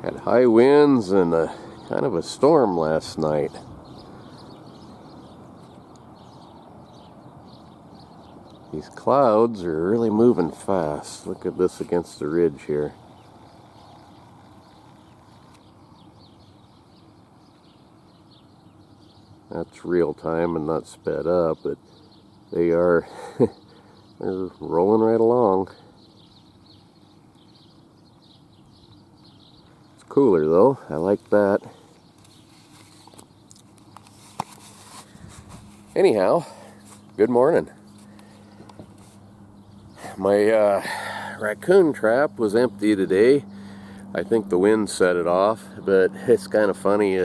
Had high winds and a kind of a storm last night. These clouds are really moving fast. Look at this against the ridge here. That's real time and not sped up, but they are they're rolling right along. It's cooler though. I like that. Anyhow, good morning. My raccoon trap was empty today. I think the wind set it off, but it's kind of funny.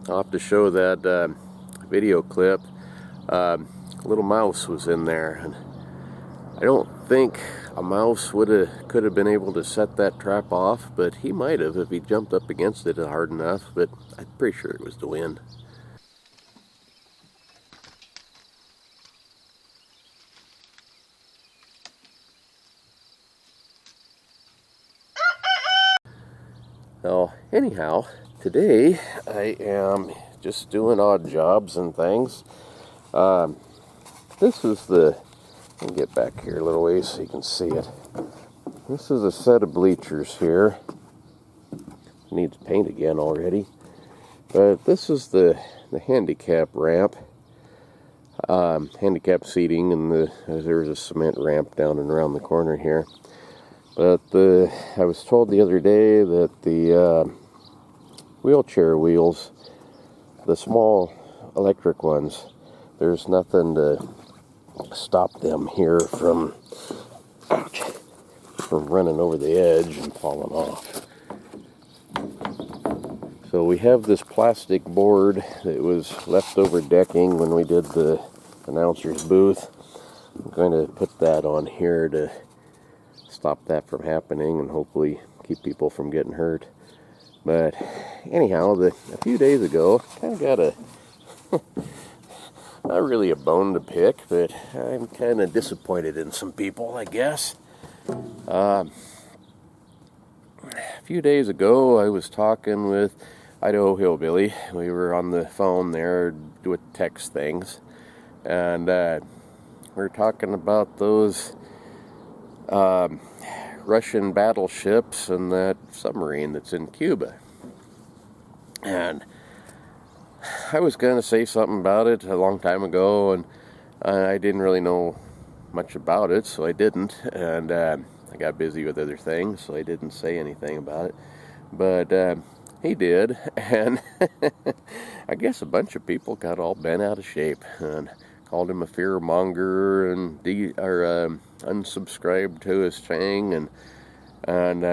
I'll have to show that video clip. A little mouse was in there, and I don't think a mouse could have been able to set that trap off, but he might have if he jumped up against it hard enough, but I'm pretty sure it was the wind. Well, anyhow, today I am just doing odd jobs and things. This is let me get back here a little ways so you can see it. This is a set of bleachers here. Needs paint again already. But this is the handicap ramp. Handicap seating, and there's a cement ramp down and around the corner here. But I was told the other day that the wheelchair wheels, the small electric ones, there's nothing to stop them here from running over the edge and falling off. So we have this plastic board that was leftover decking when we did the announcer's booth. I'm going to put that on here to stop that from happening and hopefully keep people from getting hurt. But anyhow, a few days ago, kind of got not really a bone to pick, but I'm kind of disappointed in some people, I guess. A few days ago, I was talking with Idaho Hillbilly. We were on the phone there with text things, and we were talking about those Russian battleships and that submarine that's in Cuba. And I was going to say something about it a long time ago, and I didn't really know much about it, so I didn't. And I got busy with other things, so I didn't say anything about it. But he did, and I guess a bunch of people got all bent out of shape and called him a fear monger and unsubscribed to his thing, and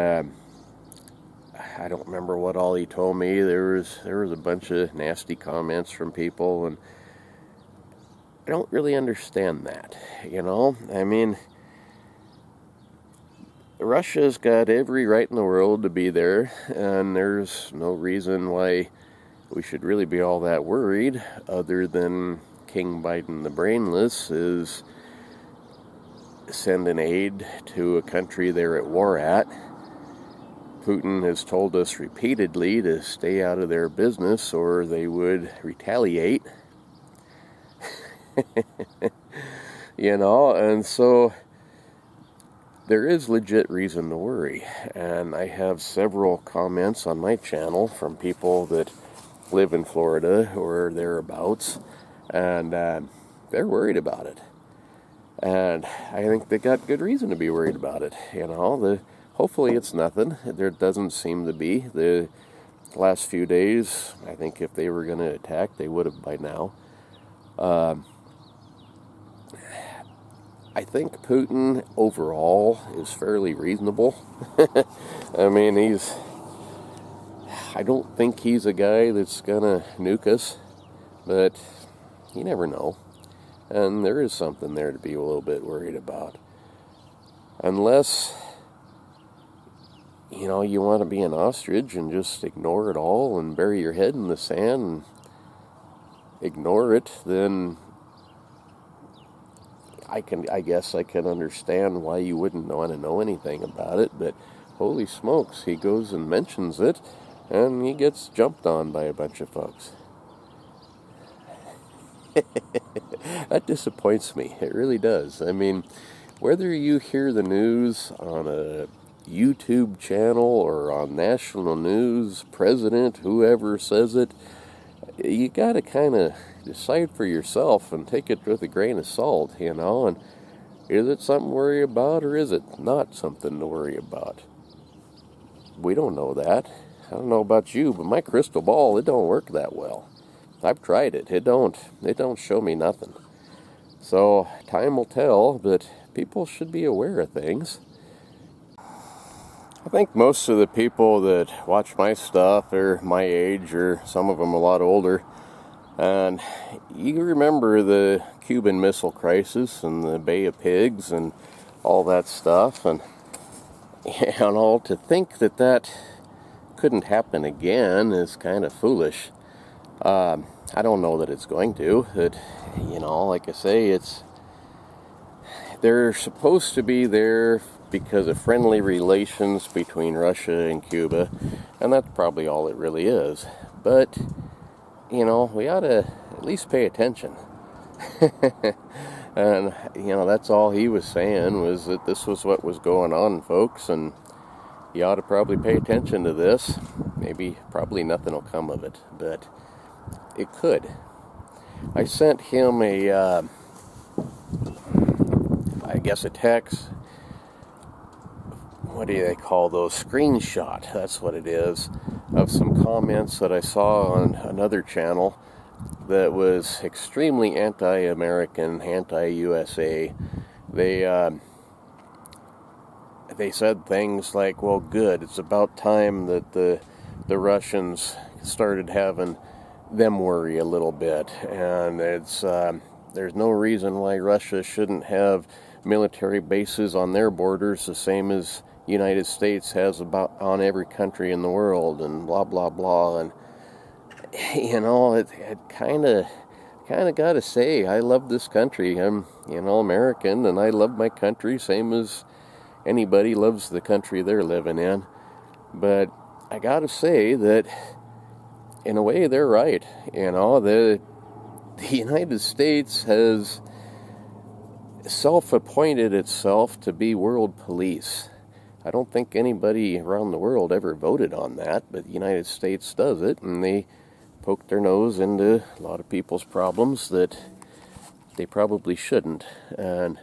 I don't remember what all he told me. There was a bunch of nasty comments from people, and I don't really understand that. I mean, Russia's got every right in the world to be there, and there's no reason why we should really be all that worried, other than King Biden the Brainless is sending aid to a country they're at war at. Putin has told us repeatedly to stay out of their business or they would retaliate. And so there is legit reason to worry. And I have several comments on my channel from people that live in Florida or thereabouts, and they're worried about it. And I think they got good reason to be worried about it. Hopefully it's nothing. There doesn't seem to be. The last few days, I think if they were going to attack, they would have by now. I think Putin overall is fairly reasonable. I mean, I don't think he's a guy that's going to nuke us, but you never know. And there is something there to be a little bit worried about. Unless, you want to be an ostrich and just ignore it all and bury your head in the sand and ignore it, then I guess I can understand why you wouldn't want to know anything about it. But holy smokes, he goes and mentions it, and he gets jumped on by a bunch of folks. That disappoints me. It really does. I mean, whether you hear the news on a YouTube channel or on national news, president, whoever says it, you got to kind of decide for yourself and take it with a grain of salt, and is it something to worry about or is it not something to worry about? We don't know that. I don't know about you, but my crystal ball, it don't work that well. I've tried it. It don't show me nothing. So time will tell, but people should be aware of things. I think most of the people that watch my stuff are my age, or some of them a lot older. And you remember the Cuban Missile Crisis and the Bay of Pigs and all that stuff. And to think that couldn't happen again is kind of foolish. I don't know that it's going to. Like I say, they're supposed to be there because of friendly relations between Russia and Cuba, and that's probably all it really is. But, we ought to at least pay attention. And, that's all he was saying, was that this was what was going on, folks, and you ought to probably pay attention to this. Probably nothing will come of it, but it could. I sent him a text. What do they call those? Screenshot. That's what it is. Of some comments that I saw on another channel that was extremely anti-American, anti-USA. They said things like, well, good, it's about time that the Russians started having them worry a little bit, and there's no reason why Russia shouldn't have military bases on their borders the same as United States has about on every country in the world, and blah blah blah. And it kind of got to say, I love this country. I'm American, and I love my country same as anybody loves the country they're living in. But I got to say that in a way they're right. The United States has self-appointed itself to be world police. I don't think anybody around the world ever voted on that, but the United States does it, and they poke their nose into a lot of people's problems that they probably shouldn't. And,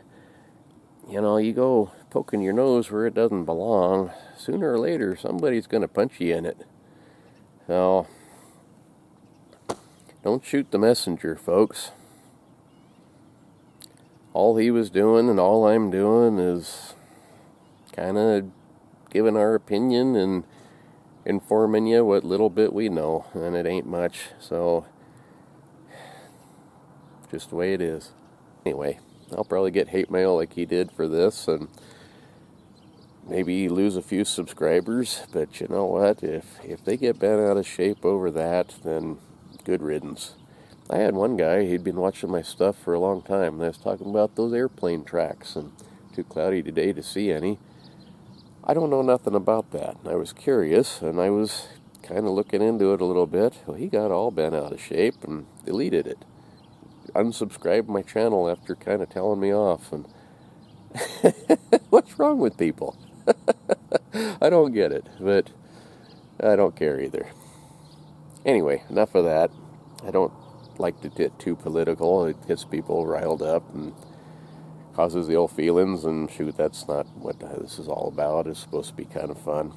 you go poking your nose where it doesn't belong, sooner or later somebody's going to punch you in it. So, don't shoot the messenger, folks. All he was doing and all I'm doing is kind of giving our opinion and informing you what little bit we know, and it ain't much, so just the way it is. Anyway, I'll probably get hate mail like he did for this, and maybe lose a few subscribers, but you know what, if they get bent out of shape over that, then good riddance. I had one guy, he'd been watching my stuff for a long time, and I was talking about those airplane tracks, and too cloudy today to see any. I don't know nothing about that. I was curious, and I was kind of looking into it a little bit. Well, he got all bent out of shape and deleted it. Unsubscribed my channel after kind of telling me off. And what's wrong with people? I don't get it, but I don't care either. Anyway, enough of that. I don't like to get too political. It gets people riled up and causes the old feelings, and shoot, that's not what this is all about. It's supposed to be kind of fun.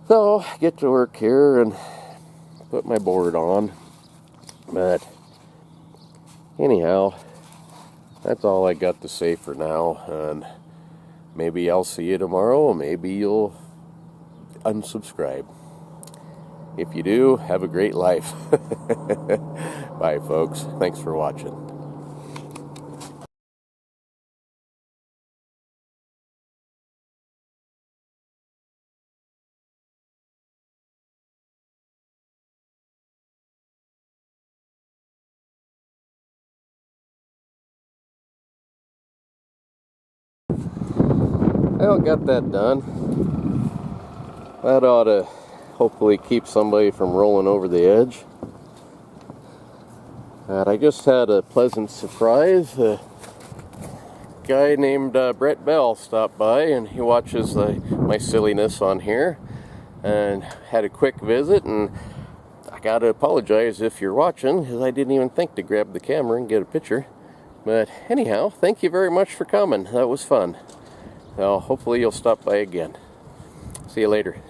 So, get to work here and put my board on. But anyhow, that's all I got to say for now, and maybe I'll see you tomorrow, maybe you'll unsubscribe. If you do, have a great life. Bye, folks. Thanks for watching. Well, got that done. That ought to hopefully keep somebody from rolling over the edge. And I just had a pleasant surprise. A guy named Brett Bell stopped by, and he watches my silliness on here, and had a quick visit. And I gotta apologize if you're watching, because I didn't even think to grab the camera and get a picture. But anyhow, thank you very much for coming. That was fun. So hopefully you'll stop by again. See you later.